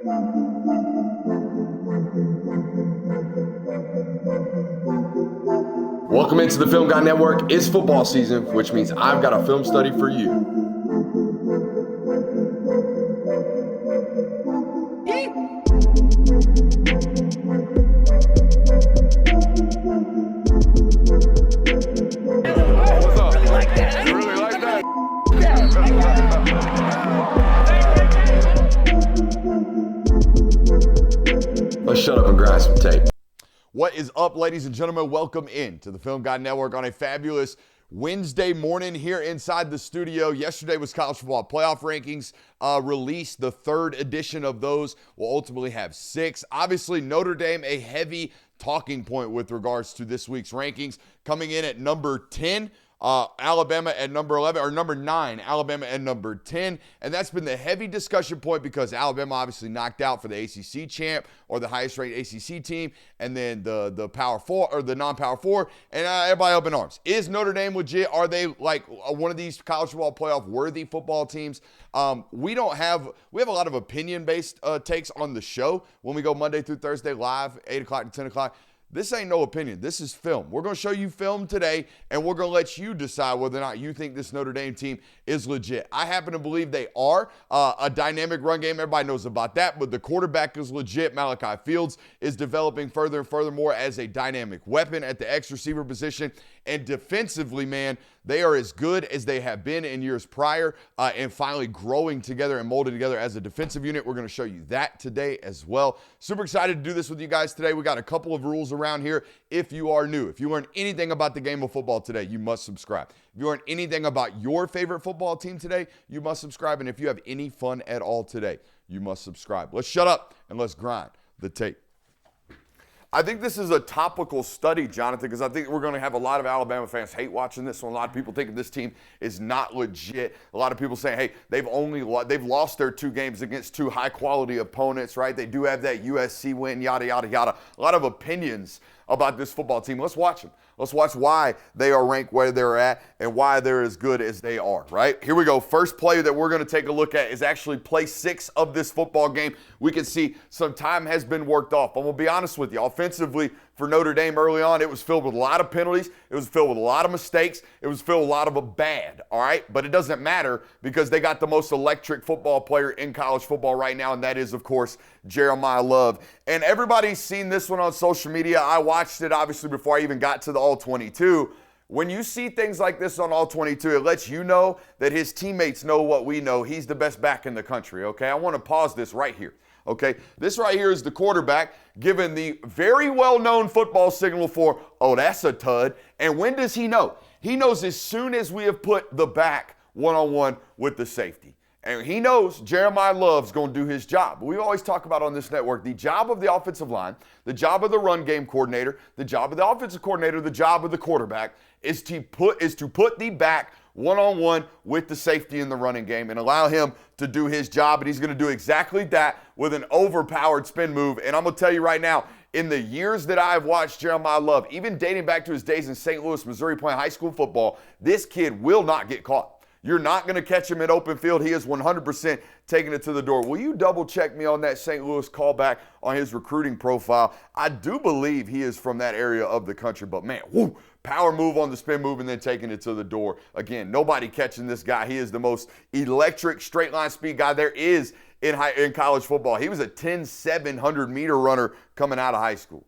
Welcome into the Film Guy Network. It's football season, which means I've got a film study for you. What's up? You like that? You really like that? Let's shut up and grind some tape. What is up, ladies and gentlemen? Welcome in to the Film Guy Network on a fabulous Wednesday morning here inside the studio. Yesterday was college football playoff rankings released. The third edition of those will ultimately have 6. Obviously, Notre Dame, a heavy talking point with regards to this week's rankings, coming in at number 10. Alabama at number 11, or number 9, Alabama at number 10. And that's been the heavy discussion point because Alabama obviously knocked out for the ACC champ or the highest ranked ACC team, and then the Power 4 or the non-Power 4, and everybody up in arms. Is Notre Dame legit? Are they like one of these college football playoff worthy football teams? We have a lot of opinion-based takes on the show when we go Monday through Thursday live, 8 o'clock to 10 o'clock. This ain't no opinion. This is film. We're going to show you film today, and we're going to let you decide whether or not you think this Notre Dame team is legit. I happen to believe they are. A dynamic run game, everybody knows about that, but the quarterback is legit. Malachi Fields is developing further and furthermore as a dynamic weapon at the X receiver position. And defensively, man, they are as good as they have been in years prior and finally growing together and molded together as a defensive unit. We're going to show you that today as well. Super excited to do this with you guys today. We got a couple of rules around here. If you are new, if you learn anything about the game of football today, you must subscribe. If you learn anything about your favorite football team today, you must subscribe. And if you have any fun at all today, you must subscribe. Let's shut up and let's grind the tape. I think this is a topical study, Jonathan, because I think we're going to have a lot of Alabama fans hate watching this one. A lot of people thinking this team is not legit. A lot of people saying, hey, they've lost their 2 games against 2 high-quality opponents, right? They do have that USC win, yada, yada, yada. A lot of opinions about this football team. Let's watch them. Let's watch why they are ranked where they're at and why they're as good as they are, right? Here we go. First play that we're going to take a look at is actually play 6 of this football game. We can see some time has been worked off. I'm going to be honest with you. Offensively, for Notre Dame early on, it was filled with a lot of penalties. It was filled with a lot of mistakes. It was filled with a lot of a bad, all right? But it doesn't matter because they got the most electric football player in college football right now, and that is, of course, Jeremiah Love. And everybody's seen this one on social media. I watched it, obviously, before I even got to the All-22. When you see things like this on All-22, it lets you know that his teammates know what we know. He's the best back in the country, okay? I want to pause this right here. Okay, this right here is the quarterback given the very well-known football signal for, oh, that's a tud. And when does he know? He knows as soon as we have put the back one-on-one with the safety. And he knows Jeremiah Love's going to do his job. We always talk about on this network the job of the offensive line, the job of the run game coordinator, the job of the offensive coordinator, the job of the quarterback is to put the back one-on-one with the safety in the running game and allow him to do his job. And he's going to do exactly that with an overpowered spin move. And I'm going to tell you right now, in the years that I've watched Jeremiah Love, even dating back to his days in St. Louis, Missouri playing high school football, this kid will not get caught. You're not going to catch him in open field. He is 100% taking it to the door. Will you double check me on that St. Louis callback on his recruiting profile? I do believe he is from that area of the country, but man, whoo, power move on the spin move and then taking it to the door. Again, nobody catching this guy. He is the most electric straight line speed guy there is in college football. He was a 10-700 meter runner coming out of high school.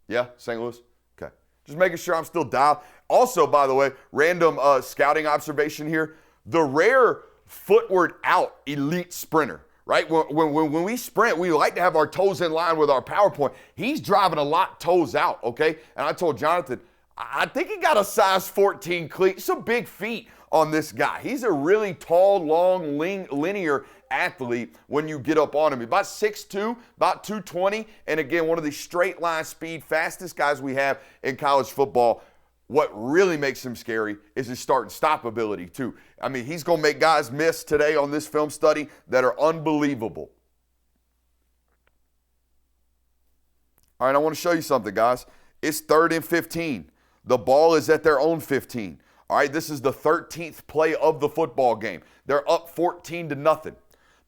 Yeah, St. Louis? Okay. Just making sure I'm still dialed. Also, by the way, random scouting observation here. The rare footward out elite sprinter, right? When we sprint, we like to have our toes in line with our PowerPoint. He's driving a lot toes out, okay? And I told Jonathan, I think he got a size 14 cleat. Some big feet on this guy. He's a really tall, long, linear athlete when you get up on him. About 6'2", about 220, and again, one of the straight line speed, fastest guys we have in college football. What really makes him scary is his start and stop ability, too. I mean, he's going to make guys miss today on this film study that are unbelievable. All right, I want to show you something, guys. It's 3rd and 15. The ball is at their own 15. All right, this is the 13th play of the football game. They're up 14-0.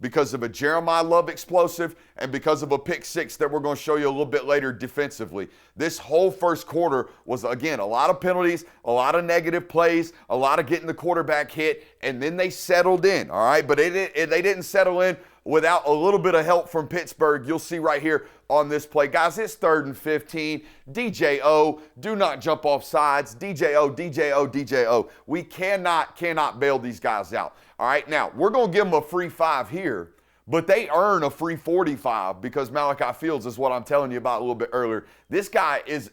because of a Jeremiah Love explosive and because of a pick six that we're going to show you a little bit later defensively. This whole first quarter was, again, a lot of penalties, a lot of negative plays, a lot of getting the quarterback hit, and then they settled in, all right? But they didn't settle in without a little bit of help from Pittsburgh. You'll see right here on this play. Guys, it's 3rd and 15. DJO, do not jump off sides. DJO, DJO, DJO. We cannot bail these guys out. All right, now, we're going to give them a free 5 here, but they earn a free 45 because Malachi Fields is what I'm telling you about a little bit earlier. This guy is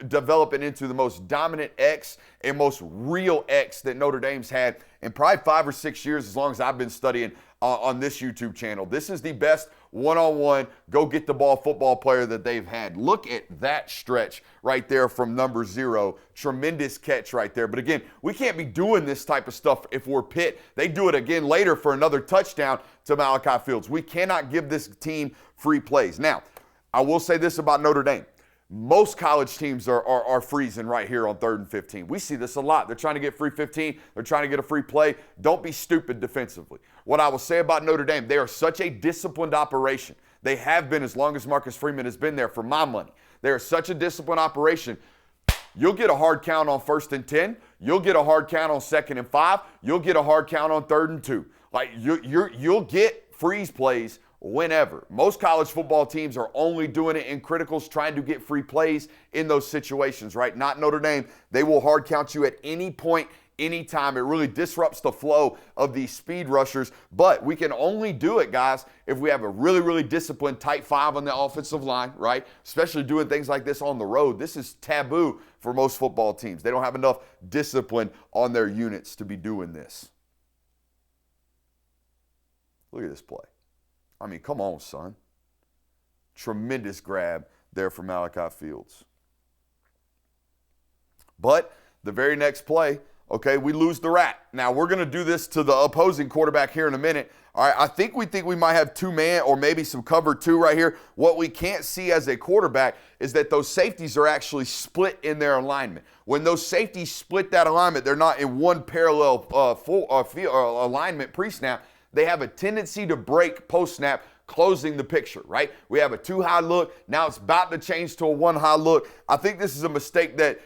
developing into the most dominant X and most real X that Notre Dame's had in probably 5 or 6 years, as long as I've been studying on this YouTube channel. This is the best one-on-one, go get the ball football player that they've had. Look at that stretch right there from number 0. Tremendous catch right there. But again, we can't be doing this type of stuff if we're Pitt. They do it again later for another touchdown to Malachi Fields. We cannot give this team free plays. Now, I will say this about Notre Dame. Most college teams are freezing right here on 3rd and 15. We see this a lot. They're trying to get free 15. They're trying to get a free play. Don't be stupid defensively. What I will say about Notre Dame, they are such a disciplined operation. They have been as long as Marcus Freeman has been there for my money. They are such a disciplined operation. You'll get a hard count on 1st and 10. You'll get a hard count on 2nd and 5. You'll get a hard count on 3rd and 2. Like you'll get freeze plays whenever. Most college football teams are only doing it in criticals, trying to get free plays in those situations, right? Not Notre Dame. They will hard count you at any point, anytime. It really disrupts the flow of these speed rushers, but we can only do it, guys, if we have a really, really disciplined tight 5 on the offensive line, right? Especially doing things like this on the road. This is taboo for most football teams. They don't have enough discipline on their units to be doing this. Look at this play. I mean, come on, son. Tremendous grab there for Malachi Fields. But the very next play, okay, we lose the rat. Now, we're going to do this to the opposing quarterback here in a minute. All right, I think we might have 2-man or maybe some cover 2 right here. What we can't see as a quarterback is that those safeties are actually split in their alignment. When those safeties split that alignment, they're not in one parallel alignment pre-snap. They have a tendency to break post-snap, closing the picture, right? We have a 2-high look. Now it's about to change to a 1-high look. I think this is a mistake that,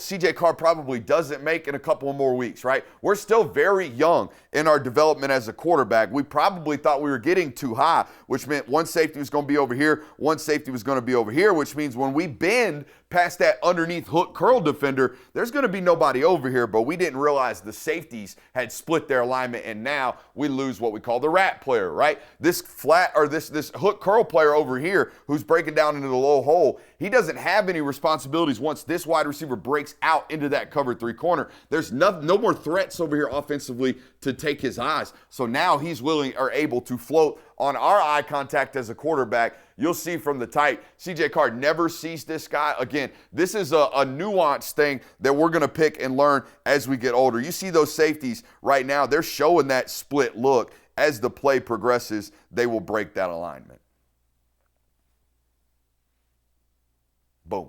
C.J. Carr probably doesn't make in a couple of more weeks, right? We're still very young in our development as a quarterback. We probably thought we were getting too high, which meant one safety was going to be over here, one safety was going to be over here, which means when we bend past that underneath hook curl defender, there's going to be nobody over here, but we didn't realize the safeties had split their alignment, and now we lose what we call the rat player, right? This flat or this hook curl player over here who's breaking down into the low hole, he doesn't have any responsibilities once this wide receiver breaks out into that cover 3 corner. There's no more threats over here offensively to take his eyes. So now he's willing or able to float on our eye contact as a quarterback. You'll see from the tight, C.J. Carr never sees this guy. Again, this is a nuanced thing that we're going to pick and learn as we get older. You see those safeties right now, they're showing that split look. As the play progresses, they will break that alignment. Boom.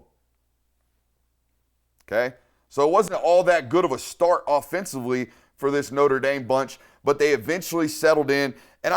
Okay? So it wasn't all that good of a start offensively for this Notre Dame bunch, but they eventually settled in. And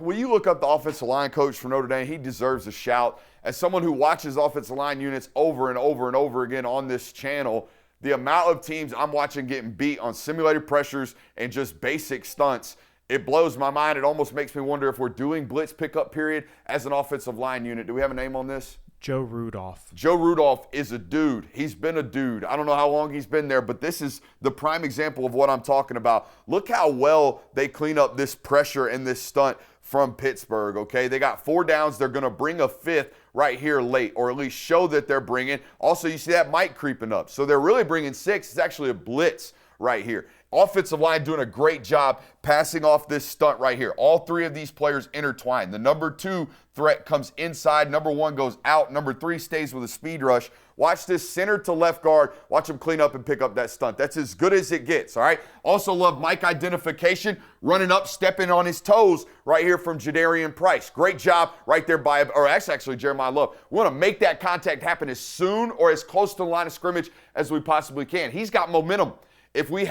when you look up the offensive line coach for Notre Dame, he deserves a shout. As someone who watches offensive line units over and over and over again on this channel, the amount of teams I'm watching getting beat on simulated pressures and just basic stunts, it blows my mind. It almost makes me wonder if we're doing blitz pickup period as an offensive line unit. Do we have a name on this? Joe Rudolph. Joe Rudolph is a dude. He's been a dude. I don't know how long he's been there, but this is the prime example of what I'm talking about. Look how well they clean up this pressure and this stunt from Pittsburgh, okay? They got 4 downs. They're going to bring a 5th right here late, or at least show that they're bringing. Also, you see that Mike creeping up. So they're really bringing 6. It's actually a blitz right here. Offensive line doing a great job passing off this stunt right here. All 3 of these players intertwine. The number 2 threat comes inside. Number 1 goes out. Number 3 stays with a speed rush. Watch this center to left guard. Watch him clean up and pick up that stunt. That's as good as it gets, all right? Also love Mike identification, running up, stepping on his toes right here from Jadarian Price. Great job right there that's actually Jeremiah Love. We want to make that contact happen as soon or as close to the line of scrimmage as we possibly can. He's got momentum. If we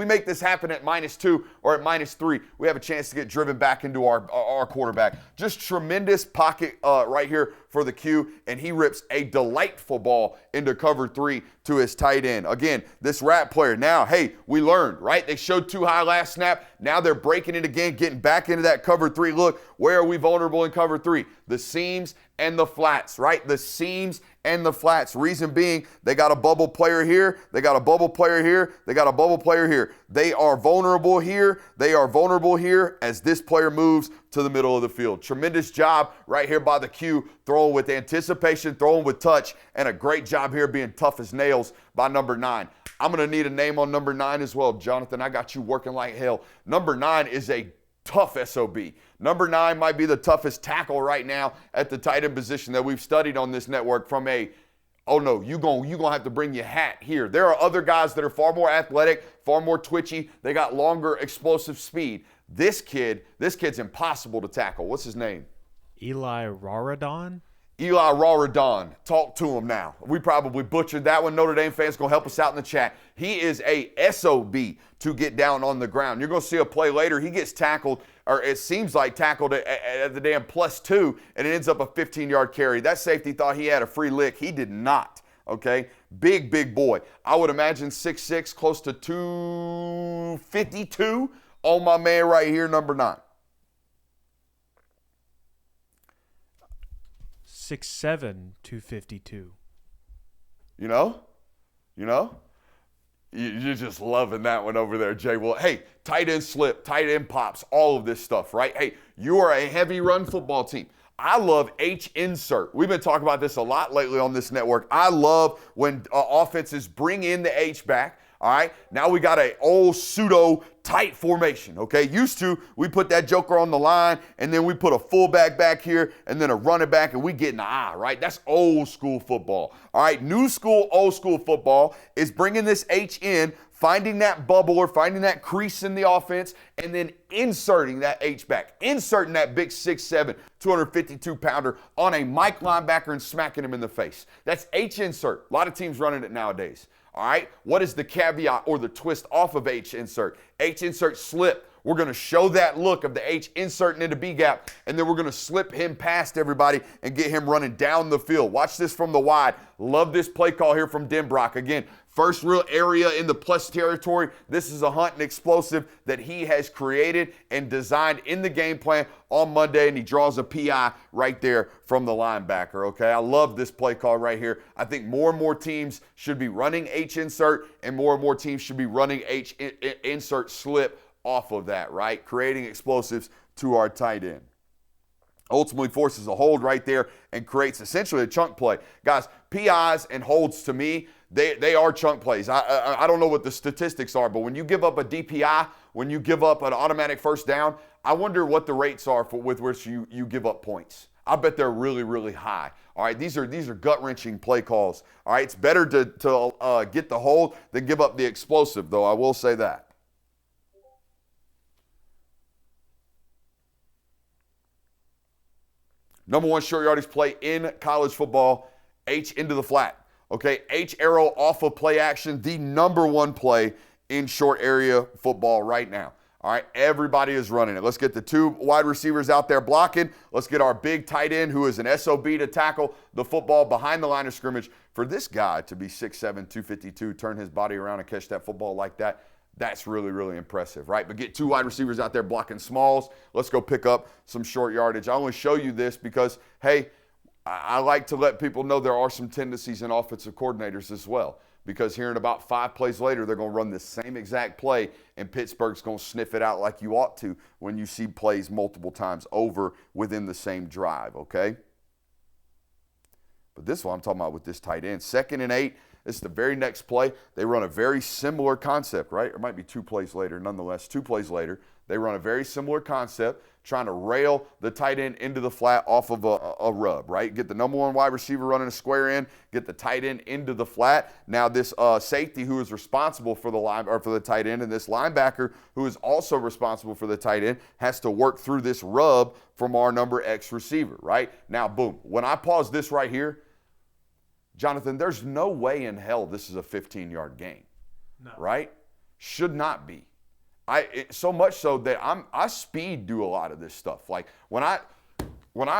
make this happen at -2 or at -3, we have a chance to get driven back into our quarterback. Just tremendous pocket right here for the Q, and he rips a delightful ball into cover 3 to his tight end. Again, this Rat player, now, hey, we learned, right? They showed too high last snap. Now they're breaking it again, getting back into that cover 3 look. Where are we vulnerable in cover 3? The seams and the flats, right? The seams and the flats. Reason being, they got a bubble player here. They got a bubble player here. They got a bubble player here. They are vulnerable here. They are vulnerable here as this player moves to the middle of the field. Tremendous job right here by the Q, throwing with anticipation, throwing with touch, and a great job here being tough as nails by number 9. I'm going to need a name on number 9 as well. Jonathan, I got you working like hell. Number 9 is a tough SOB. Number 9 might be the toughest tackle right now at the tight end position that we've studied on this network from a, oh no, you're gonna have to bring your hat here. There are other guys that are far more athletic, far more twitchy. They got longer explosive speed. This kid's impossible to tackle. What's his name? Eli Raradon? Eli Raradon. Talk to him now. We probably butchered that one. Notre Dame fans going to help us out in the chat. He is a SOB to get down on the ground. You're going to see a play later. He gets tackled, or it seems like tackled at the damn +2, and it ends up a 15-yard carry. That safety thought he had a free lick. He did not, okay? Big boy. I would imagine 6'6", close to 252 on my man right here, number 9. 6'7", 252. You know? You're just loving that one over there, Jay. Well, hey, tight end slip, tight end pops, all of this stuff, right? Hey, you are a heavy run football team. I love H insert. We've been talking about this a lot lately on this network. I love when offenses bring in the H back. All right, now we got a old pseudo tight formation, okay? Used to, we put that joker on the line, and then we put a fullback back here, and then a running back, and we get in the eye, right? That's old school football. All right, new school, old school football is bringing this H in, finding that bubble or finding that crease in the offense, and then inserting that H back, inserting that big 6'7", 252-pounder on a Mike linebacker and smacking him in the face. That's H insert. A lot of teams running it nowadays. All right, what is the caveat or the twist off of H insert? H insert slip. We're going to show that look of the H inserting into B gap, and then we're going to slip him past everybody and get him running down the field. Watch this from the wide. Love this play call here from Denbrock. Again, first real area in the plus territory. This is a hunt and explosive that he has created and designed in the game plan on Monday, and he draws a PI right there from the linebacker, okay? I love this play call right here. I think more and more teams should be running H insert, and more teams should be running H insert slip off of that, right? Creating explosives to our tight end. Ultimately forces a hold right there and creates essentially a chunk play. Guys, PIs and holds to me, they are chunk plays. I don't know what the statistics are, but when you give up a DPI, when you give up an automatic first down, I wonder what the rates are with which you give up points. I bet they're really high. All right, these are gut-wrenching play calls. All right, it's better to get the hold than give up the explosive, though. I will say that. Number 1 short yardage play in college football, H into the flat. Okay, H arrow off of play action, the number 1 play in short area football right now. All right, everybody is running it. Let's get the 2 wide receivers out there blocking. Let's get our big tight end who is an SOB to tackle the football behind the line of scrimmage. For this guy to be 6'7", 252, turn his body around and catch that football like that, that's really impressive, right? But get 2 wide receivers out there blocking smalls. Let's go pick up some short yardage. I only show you this because, hey, I like to let people know there are some tendencies in offensive coordinators as well. Because here in about 5 plays later, they're going to run the same exact play, and Pittsburgh's going to sniff it out like you ought to when you see plays multiple times over within the same drive, okay? But this is what I'm talking about with this tight end. 2nd and 8. This is the very next play. They run a very similar concept, right? It might be 2 plays later. Nonetheless, 2 plays later, they run a very similar concept, trying to rail the tight end into the flat off of a rub, right? Get the number 1 wide receiver running a square in, get the tight end into the flat. Now this safety who is responsible for the tight end, and this linebacker who is also responsible for the tight end has to work through this rub from our number X receiver, right? Now, boom. When I pause this right here, Jonathan, there's no way in hell this is a 15-yard gain, no. Right? Should not be. So much so that I speed do a lot of this stuff. Like when I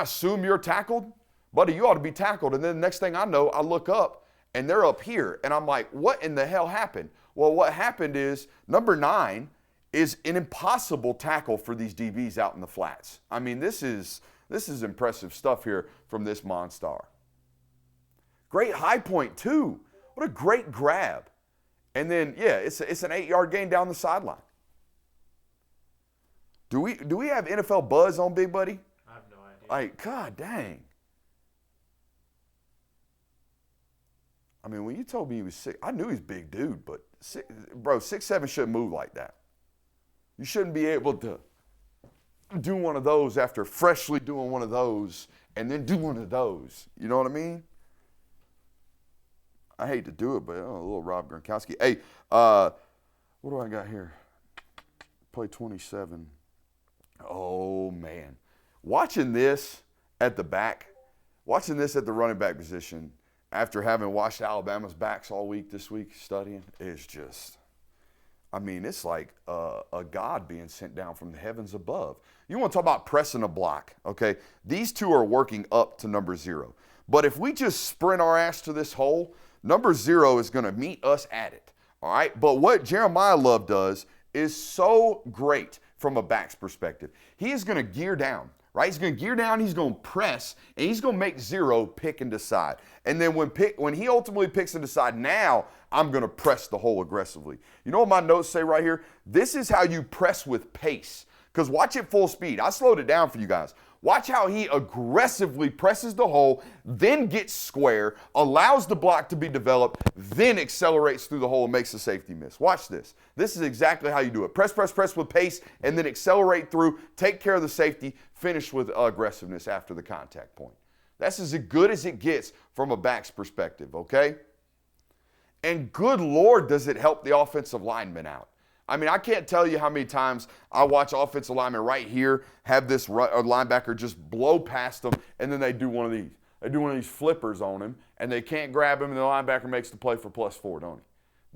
assume you're tackled, buddy, you ought to be tackled. And then the next thing I know, I look up and they're up here. And I'm like, what in the hell happened? Well, what happened is number 9 is an impossible tackle for these DBs out in the flats. I mean, this is impressive stuff here from this Monstar. Great high point too. What a great grab. And then, yeah, it's an 8-yard gain down the sideline. Do we have NFL buzz on Big Buddy? I have no idea. Like, God dang. I mean, when you told me he was 6, I knew he's a big dude, but 6'7" shouldn't move like that. You shouldn't be able to do one of those after freshly doing one of those and then do one of those. You know what I mean? I hate to do it, but a little Rob Gronkowski. Hey, what do I got here? Play 27. Oh, man. Watching this at the running back position after having watched Alabama's backs all week this week studying is just, I mean, it's like a God being sent down from the heavens above. You want to talk about pressing a block, okay? These two are working up to number 0. But if we just sprint our ass to this hole, number 0 is going to meet us at it, all right? But what Jeremiah Love does is so great from a back's perspective. He is going to gear down, right? He's going to gear down, he's going to press, and he's going to make 0 pick and decide. And then when he ultimately picks and decide, now I'm going to press the hole aggressively. You know what my notes say right here? This is how you press with pace. Because watch it full speed. I slowed it down for you guys. Watch how he aggressively presses the hole, then gets square, allows the block to be developed, then accelerates through the hole and makes the safety miss. Watch this. This is exactly how you do it. Press with pace, and then accelerate through, take care of the safety, finish with aggressiveness after the contact point. That's as good as it gets from a back's perspective, okay? And good Lord, does it help the offensive lineman out. I mean, I can't tell you how many times I watch offensive linemen right here have this linebacker just blow past them, and then they do one of these. They do one of these flippers on him, and they can't grab him, and the linebacker makes the play for +4, don't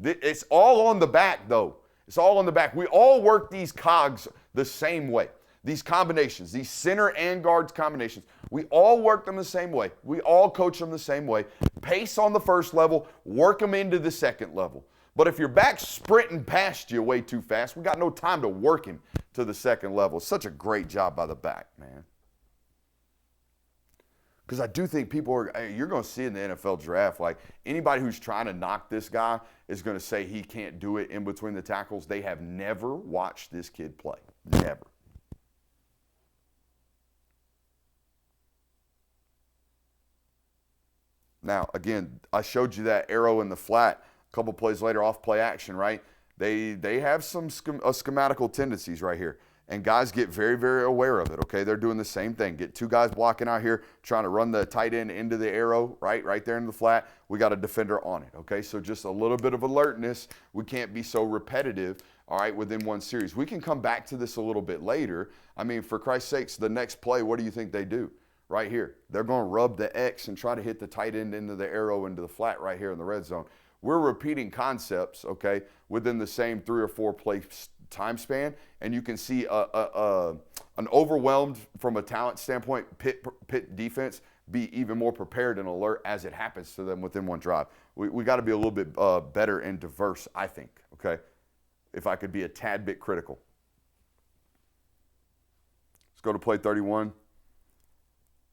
he? It's all on the back, though. It's all on the back. We all work these cogs the same way. These combinations, these center and guards combinations, we all work them the same way. We all coach them the same way. Pace on the first level, work them into the second level. But if your back's sprinting past you way too fast, we got no time to work him to the second level. Such a great job by the back, man. Because I do think you're going to see in the NFL draft, like anybody who's trying to knock this guy is going to say he can't do it in between the tackles. They have never watched this kid play. Never. Now, again, I showed you that arrow in the flat. A couple plays later, off play action, right? They have some schematical tendencies right here. And guys get very, very aware of it, okay? They're doing the same thing. Get 2 guys blocking out here, trying to run the tight end into the arrow, right there in the flat. We got a defender on it, okay? So just a little bit of alertness. We can't be so repetitive, all right, within one series. We can come back to this a little bit later. I mean, for Christ's sakes, the next play, what do you think they do? Right here. They're going to rub the X and try to hit the tight end into the arrow into the flat right here in the red zone. We're repeating concepts, okay, within the same 3 or 4 play time span, and you can see an overwhelmed, from a talent standpoint, Pitt defense be even more prepared and alert as it happens to them within one drive. We got to be a little bit better and diverse, I think, okay, if I could be a tad bit critical. Let's go to play 31.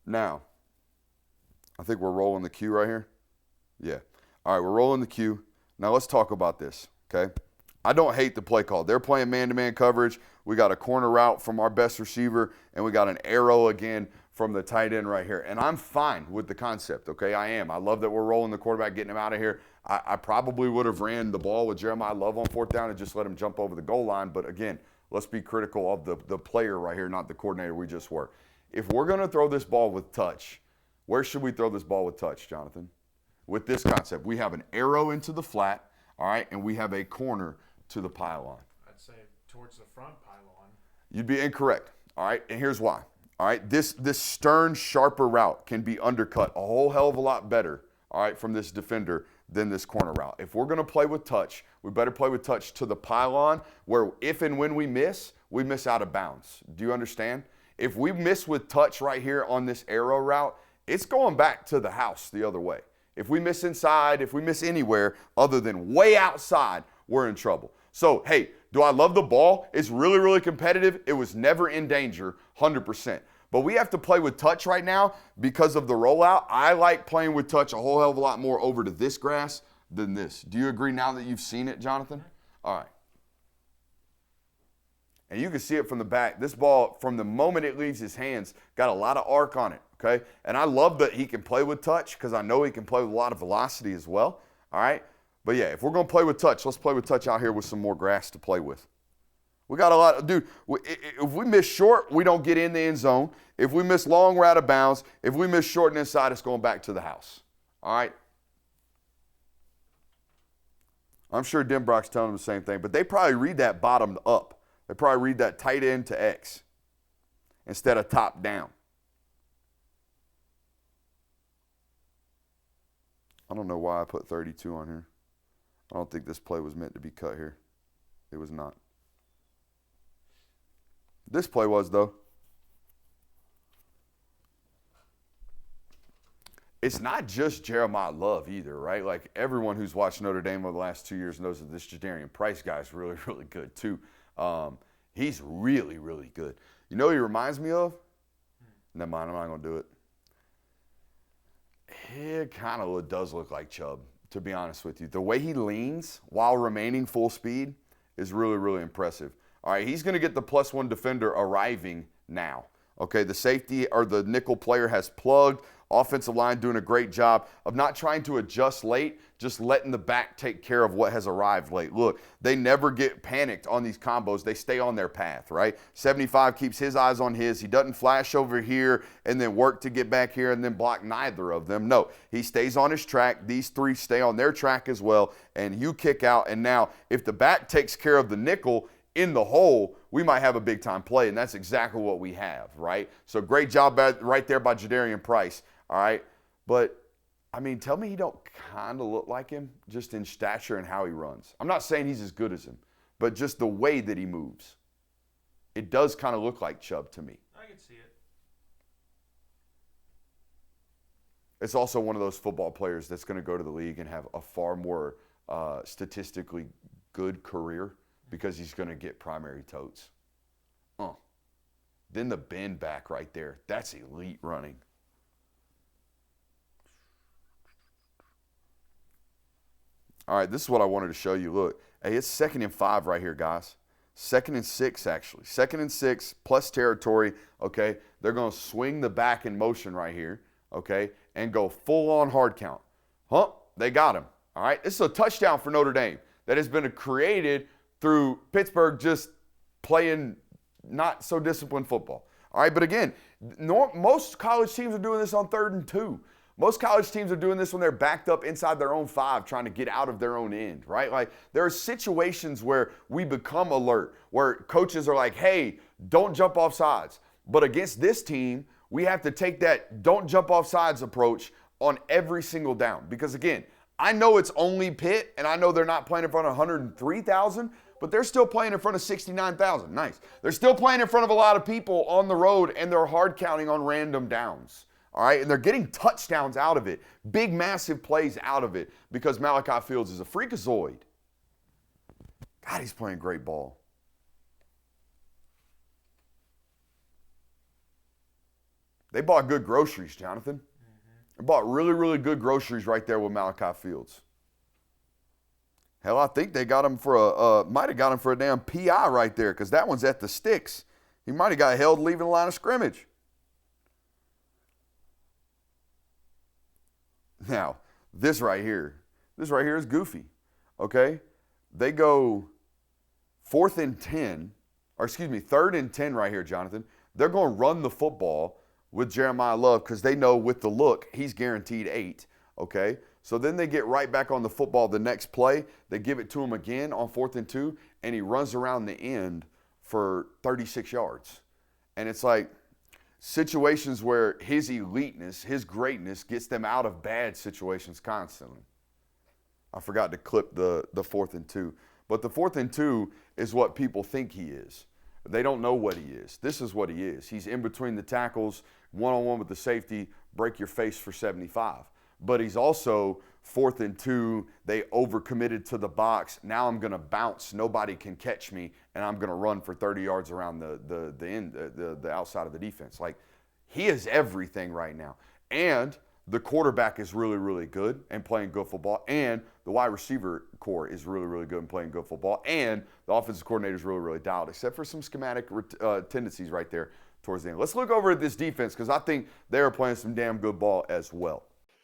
Now, I think we're rolling the cue right here. Yeah. All right, we're rolling the cue. Now let's talk about this, okay? I don't hate the play call. They're playing man-to-man coverage. We got a corner route from our best receiver, and we got an arrow again from the tight end right here. And I'm fine with the concept, okay? I am. I love that we're rolling the quarterback, getting him out of here. I probably would have ran the ball with Jeremiah Love on 4th down and just let him jump over the goal line. But again, let's be critical of the player right here, not the coordinator we just were. If we're going to throw this ball with touch, where should we throw this ball with touch, Jonathan? With this concept, we have an arrow into the flat, all right, and we have a corner to the pylon. I'd say towards the front pylon. You'd be incorrect, all right, and here's why. All right, this stern, sharper route can be undercut a whole hell of a lot better, all right, from this defender than this corner route. If we're going to play with touch, we better play with touch to the pylon where if and when we miss out of bounds. Do you understand? If we miss with touch right here on this arrow route, it's going back to the house the other way. If we miss inside, if we miss anywhere other than way outside, we're in trouble. So, hey, do I love the ball? It's really, really competitive. It was never in danger, 100%. But we have to play with touch right now because of the rollout. I like playing with touch a whole hell of a lot more over to this grass than this. Do you agree now that you've seen it, Jonathan? All right. And you can see it from the back. This ball, from the moment it leaves his hands, got a lot of arc on it, okay? And I love that he can play with touch because I know he can play with a lot of velocity as well, all right? But, yeah, if we're going to play with touch, let's play with touch out here with some more grass to play with. We got a lot. Dude, if we miss short, we don't get in the end zone. If we miss long, we're out of bounds. If we miss short and inside, it's going back to the house. All right? I'm sure Denbrock's telling them the same thing, but they probably read that bottom up. They probably read that tight end to X instead of top down. I don't know why I put 32 on here. I don't think this play was meant to be cut here. It was not. This play was, though. It's not just Jeremiah Love either, right? Like, everyone who's watched Notre Dame over the last 2 years knows that this Jadarian Price guy is really, really good, too. He's really, really good. You know who he reminds me of? Never mind, I'm not going to do it. It kind of does look like Chubb, to be honest with you. The way he leans while remaining full speed is really, really impressive. All right, he's going to get the +1 defender arriving now. Okay, the safety or the nickel player has plugged. Offensive line doing a great job of not trying to adjust late, just letting the back take care of what has arrived late. Look, they never get panicked on these combos. They stay on their path, right? 75 keeps his eyes on his. He doesn't flash over here and then work to get back here and then block neither of them. No, he stays on his track. These three stay on their track as well, and you kick out. And now if the back takes care of the nickel in the hole, we might have a big-time play, and that's exactly what we have, right? So great job right there by Jadarian Price. All right, but, I mean, tell me he don't kind of look like him just in stature and how he runs. I'm not saying he's as good as him, but just the way that he moves. It does kind of look like Chubb to me. I can see it. It's also one of those football players that's going to go to the league and have a far more statistically good career because he's going to get primary totes. Then the bend back right there, that's elite running. All right, this is what I wanted to show you. Look, hey, it's 2nd and 5 right here, guys. 2nd and 6, actually. 2nd and 6 plus territory, okay? They're going to swing the back in motion right here, okay, and go full-on hard count. They got him, all right? This is a touchdown for Notre Dame that has been created through Pittsburgh just playing not so disciplined football. All right, but again, most college teams are doing this on 3rd and 2. Most college teams are doing this when they're backed up inside their own 5 trying to get out of their own end, right? Like there are situations where we become alert, where coaches are like, hey, don't jump off sides. But against this team, we have to take that don't jump off sides approach on every single down. Because again, I know it's only Pitt, and I know they're not playing in front of 103,000, but they're still playing in front of 69,000. Nice. They're still playing in front of a lot of people on the road, and they're hard counting on random downs. All right, and they're getting touchdowns out of it, big, massive plays out of it because Malachi Fields is a freakazoid. God, he's playing great ball. They bought good groceries, Jonathan. They bought really, really good groceries right there with Malachi Fields. Hell, I think they got him for might have got him for a damn PI right there because that one's at the sticks. He might have got held leaving the line of scrimmage. Now, this right here is goofy, okay? They go 3rd and 10 right here, Jonathan. They're going to run the football with Jeremiah Love because they know with the look, he's guaranteed 8, okay? So then they get right back on the football the next play. They give it to him again on 4th and 2, and he runs around the end for 36 yards. And it's like, situations where his eliteness, his greatness gets them out of bad situations constantly. I forgot to clip the 4th and 2. But the 4th and 2 is what people think he is. They don't know what he is. This is what he is. He's in between the tackles, one-on-one with the safety, break your face for 75. But he's also 4th and 2. They overcommitted to the box. Now I'm going to bounce. Nobody can catch me, and I'm going to run for 30 yards around the outside of the defense. Like, he is everything right now. And the quarterback is really, really good and playing good football. And the wide receiver core is really, really good and playing good football. And the offensive coordinator is really, really dialed, except for some schematic tendencies right there towards the end. Let's look over at this defense because I think they are playing some damn good ball as well.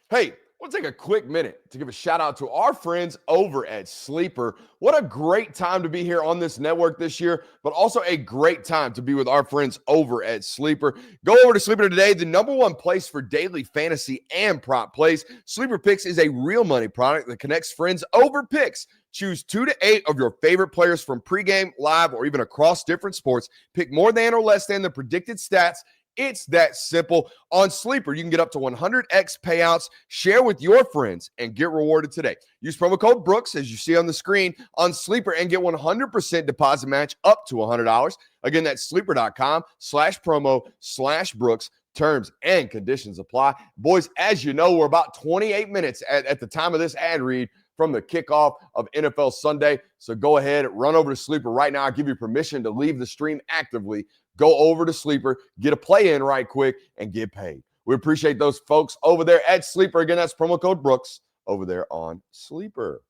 Hey, I want to take a quick minute to give a shout out to our friends over at Sleeper. What a great time to be here on this network this year, but also a great time to be with our friends over at Sleeper. Go over to Sleeper today, the #1 place for daily fantasy and prop plays. Sleeper Picks is a real money product that connects friends over picks. Choose 2 to 8 of your favorite players from pregame, live, or even across different sports. Pick more than or less than the predicted stats. It's that simple. On Sleeper, you can get up to 100x payouts, share with your friends, and get rewarded today. Use promo code Brooks, as you see on the screen, on Sleeper and get 100% deposit match up to $100. Again, that's sleeper.com/promo/Brooks. Terms and conditions apply. Boys, as you know, we're about 28 minutes at the time of this ad read from the kickoff of NFL Sunday. So go ahead, run over to Sleeper right now. I'll give you permission to leave the stream actively. Go over to Sleeper, get a play in right quick, and get paid. We appreciate those folks over there at Sleeper. Again, that's promo code Brooks over there on Sleeper.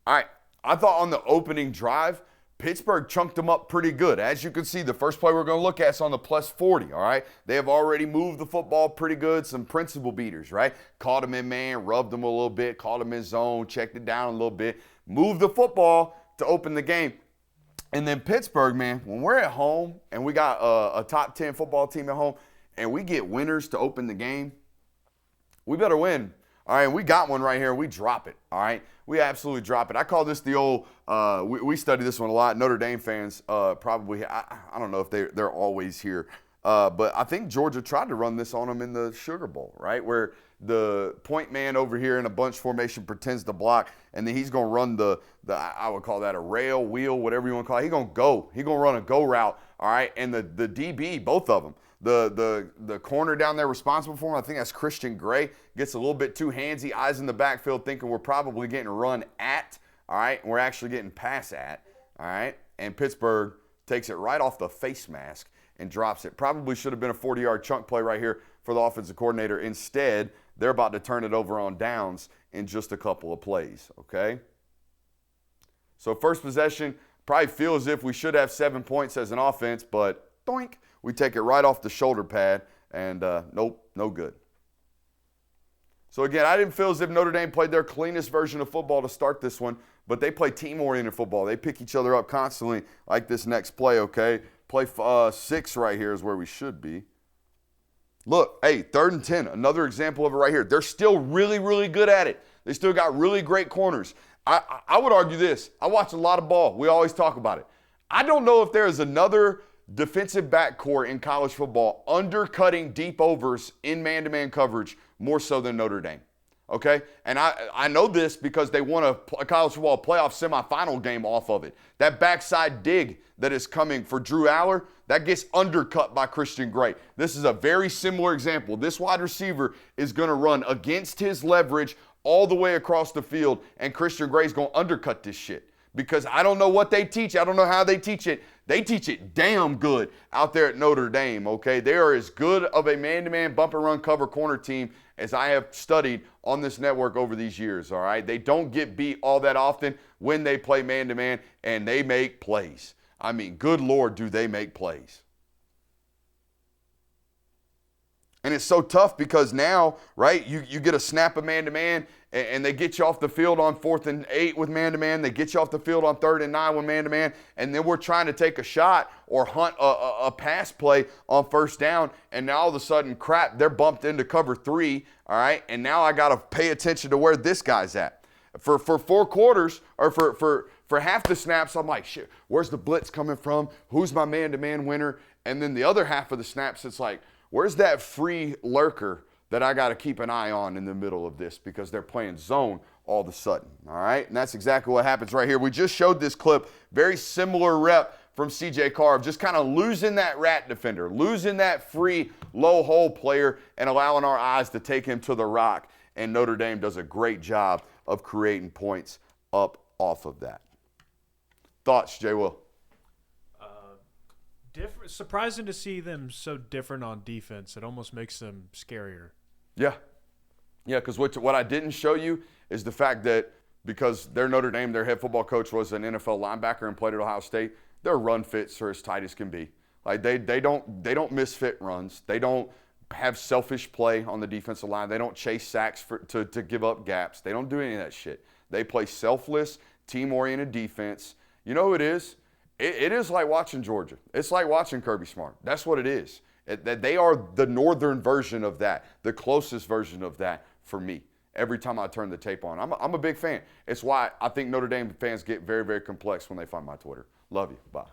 All right, I thought on the opening drive, Pittsburgh chunked them up pretty good. As you can see, the first play we're going to look at is on the +40, all right? They have already moved the football pretty good, some principal beaters, right? Caught him in man, rubbed him a little bit, caught him in zone, checked it down a little bit, moved the football to open the game. And then Pittsburgh, man, when we're at home and we got a top 10 football team at home and we get winners to open the game, we better win. All right, we got one right here. We drop it, all right? We absolutely drop it. I call this the old, we study this one a lot. Notre Dame fans probably, I don't know if they're always here, but I think Georgia tried to run this on them in the Sugar Bowl, right, where the point man over here in a bunch formation pretends to block, and then he's going to run the I would call that a rail, wheel, whatever you want to call it. He's going to go. He's going to run a go route, all right? And the DB, both of them, the corner down there responsible for him, I think that's Christian Gray, gets a little bit too handsy, eyes in the backfield, thinking we're probably getting run at, all right? And we're actually getting pass at, all right? And Pittsburgh takes it right off the face mask and drops it. Probably should have been a 40-yard chunk play right here for the offensive coordinator. Instead, they're about to turn it over on downs in just a couple of plays, okay? So first possession, probably feel as if we should have 7 points as an offense, but doink, we take it right off the shoulder pad, and nope, no good. So again, I didn't feel as if Notre Dame played their cleanest version of football to start this one, but they play team-oriented football. They pick each other up constantly like this next play, okay? Play 6 right here is where we should be. Look, hey, 3rd and 10, another example of it right here. They're still really, really good at it. They still got really great corners. I would argue this. I watch a lot of ball. We always talk about it. I don't know if there is another defensive back core in college football undercutting deep overs in man-to-man coverage more so than Notre Dame. Okay? And I know this because they won a college football playoff semifinal game off of it. That backside dig that is coming for Drew Aller, that gets undercut by Christian Gray. This is a very similar example. This wide receiver is going to run against his leverage all the way across the field, and Christian Gray's going to undercut this shit. Because I don't know what they teach. I don't know how they teach it. They teach it damn good out there at Notre Dame, okay? They are as good of a man-to-man bump and run cover corner team as I have studied on this network over these years, all right? They don't get beat all that often when they play man-to-man, and they make plays. I mean, good Lord, do they make plays. And it's so tough because now, right, you get a snap of man-to-man, and they get you off the field on 4th and 8 with man-to-man. They get you off the field on 3rd and 9 with man-to-man. And then we're trying to take a shot or hunt a pass play on 1st down. And now all of a sudden, crap, they're bumped into cover 3, all right? And now I got to pay attention to where this guy's at. For 4 quarters, or for half the snaps, I'm like, shit, where's the blitz coming from? Who's my man-to-man winner? And then the other half of the snaps, it's like, where's that free lurker that I got to keep an eye on in the middle of this because they're playing zone all of a sudden, all right? And that's exactly what happens right here. We just showed this clip, very similar rep from C.J. Carr of just kind of losing that rat defender, losing that free low hole player and allowing our eyes to take him to the rock. And Notre Dame does a great job of creating points up off of that. Thoughts, Jay Will? Surprising to see them so different on defense. It almost makes them scarier. Yeah. Yeah, because what I didn't show you is the fact that because they're Notre Dame, their head football coach was an NFL linebacker and played at Ohio State, their run fits are as tight as can be. Like they don't misfit runs. They don't have selfish play on the defensive line. They don't chase sacks to give up gaps. They don't do any of that shit. They play selfless, team-oriented defense. You know who it is? It is like watching Georgia. It's like watching Kirby Smart. That's what it is. They are the northern version of that, the closest version of that for me. Every time I turn the tape on, I'm a big fan. It's why I think Notre Dame fans get very, very complex when they find my Twitter. Love you. Bye.